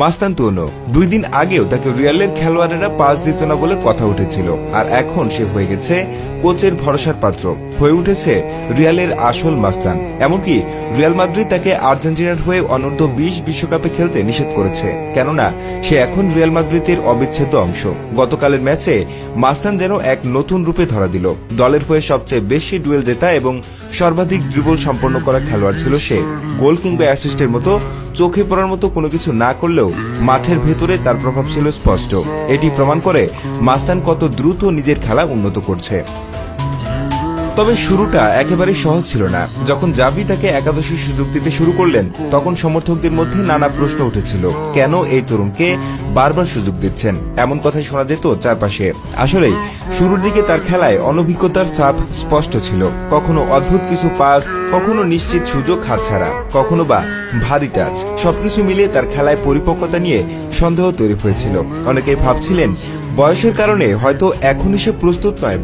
মাস্তানতুয়ানো 2 দিন আগেও তাকে রিয়ালের খেলোয়াড়েরা পাস দিত না বলে কথা উঠেছিল, আর এখন সে হয়ে গেছে কোচের ভরসার পাত্র, হয়ে উঠেছে রিয়ালের আসল মাস্তান। এমনকি রিয়াল মাদ্রিদ তাকে আর্জেন্টিনার হয়ে অনূর্ধ্ব 20 বিশ্বকাপে খেলতে নিষেধ করেছে, কেননা সে এখন রিয়াল মাদ্রিদের অবিচ্ছেদ্য অংশ। গতকালের ম্যাচে মাস্তান যেন এক নতুন রূপে ধরা দিল। দলের হয়ে সবচেয়ে বেশি ডুয়েল জেতা এবং সর্বাধিক ড্রিবল সম্পন্ন করা খেলোয়াড় ছিল সে। গোল কিংবা অ্যাসিস্টের মতো চোখে পড়ার মতো কোনো কিছু না করলেও মাঠের ভেতরে তার প্রভাব ছিল স্পষ্ট। এটি প্রমাণ করে মাস্তান কত দ্রুত নিজের খেলা উন্নত করছে। তবে শুরুটা একেবারেই সহজ ছিল না। যখন জাভি তাকে একাদশী সুযোগ দিতে শুরু করলেন, তখন সমর্থকদের মধ্যে নানা প্রশ্ন উঠেছিল, কেন এই তরুণকে বারবার সুযোগ দিচ্ছেন, এমন কথাই শোনা যেত চারপাশে। আসলেই শুরুর দিকে তার খেলায় অনভিজ্ঞতার ছাপ স্পষ্ট ছিল। কখনো অদ্ভুত কিছু পাস, কখনো নিশ্চিত সুযোগ হাতছাড়া, কখনো বা ভারী টাচ। সবকিছু মিলিয়ে তার খেলায় পরিপক্কতা নিয়ে সন্দেহ তৈরি হয়েছিল। অনেকেই ভাবছিলেন বয়সের কারণে হয়তো এখনই সে প্রস্তুত নয়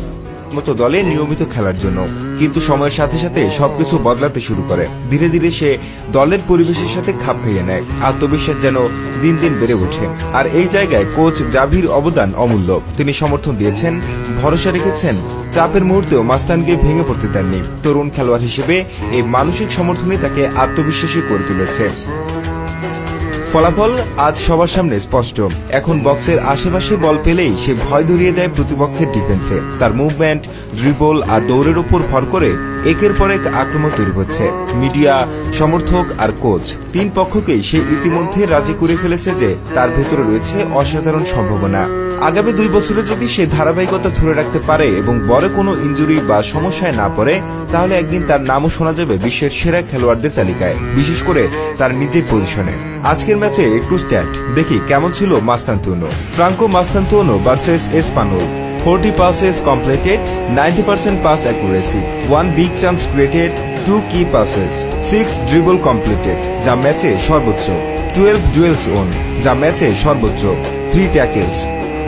মতো দলে নিয়মিত খেলার জন্য, কিন্তু সময়ের সাথে সাথে সবকিছু বদলাতে শুরু করে। ধীরে ধীরে সে দলের পরিবেশের সাথে খাপ খাইয়ে নেয়, আত্মবিশ্বাস যেন দিন দিন বেড়ে ওঠে। আর এই জায়গায় কোচ জাভির অবদান অমূল্য। তিনি সমর্থন দিয়েছেন, ভরসা রেখেছেন, চাপের মুহূর্তেও মাস্তানকে ভেঙে পড়তে দেননি। তরুণ খেলোয়াড় হিসেবে এই মানসিক সমর্থনই তাকে আত্মবিশ্বাসী করে তুলেছে। ফলাফল আজ সবার সামনে স্পষ্ট। এখন বক্সের আশেপাশে বল পেলেই সে ভয় ধরিয়ে দেয় প্রতিপক্ষের ডিফেন্সে। তার মুভমেন্ট, ড্রিবল আর দৌড়ের উপর ভর করে একের পর এক আক্রমণ তৈরি হচ্ছে। মিডিয়া, সমর্থক আর কোচ তিন পক্ষকেই সে ইতিমধ্যে রাজি করে ফেলেছে যে তার ভেতরে রয়েছে অসাধারণ সম্ভাবনা। আগামী 2 বছরে যদি সে ধারাবাহিকতা ধরে রাখতে পারে এবং বড় কোনো ইনজুরি বা সমস্যায় না পড়ে, তাহলে একদিন তার নামও শোনা যাবে বিশ্বের সেরা খেলোয়াড়দের তালিকায়, বিশেষ করে তার নিজের পজিশনে। আজকের ম্যাচে একটু স্ট্যাট দেখি কেমন ছিল Mastantuono. Franco Mastantuono versus Espanyol. 40 passes completed, 90% pass accuracy, 1 big chance created, 2 key passes, 6 dribble completed, যা ম্যাচে সর্বোচ্চ, 12 duels won, যা ম্যাচে সর্বোচ্চ, 3 tackles।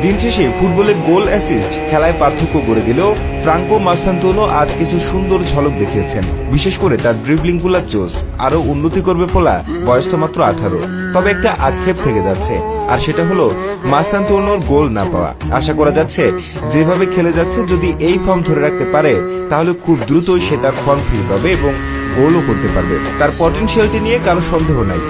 দিন শেষে ফুটবলের গোল অ্যাসিস্ট খেলায় পার্থক্য করে দিলেও ফ্রাঙ্কো মাস্তানতুয়ানো আজ কিছু সুন্দর ঝলক দেখিয়েছেন। বিশেষ করে তার ড্রিবলিংগুলো চোস আরো উন্নতি করবে বলা, বয়স তো মাত্র 18। তবে একটা আক্ষেপ থেকে যাচ্ছে, আর সেটা হলো মাস্তানতুয়ানোর গোল না পাওয়া। আশা করা যাচ্ছে যেভাবে খেলে যাচ্ছে, যদি এই ফর্ম ধরে রাখতে পারে তাহলে খুব দ্রুতই সে তার ফর্ম ফিরে পাবে এবং গোলও করতে পারবে। তার পটেনশিয়ালটি নিয়ে কারো সন্দেহ নাই।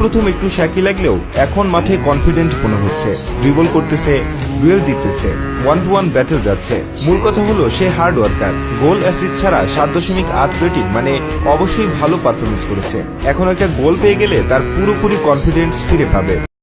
প্রথম একটু শাকি লাগলেও এখন মাঠে কনফিডেন্ট মনে হচ্ছে, ড্রিবল করতেছে, ডুয়েল জিততেছে, 1-to-1 ব্যাটল যাচ্ছে। মূল কথা হলো সে হার্ড ওয়ার্কার। গোল অ্যাসিস্ট ছাড়া 7.8 রেটিং, মানে অবশ্যই ভালো পারফরমেন্স করেছে। এখন একটা গোল পেয়ে গেলে তার পুরোপুরি কনফিডেন্স ফিরে পাবে।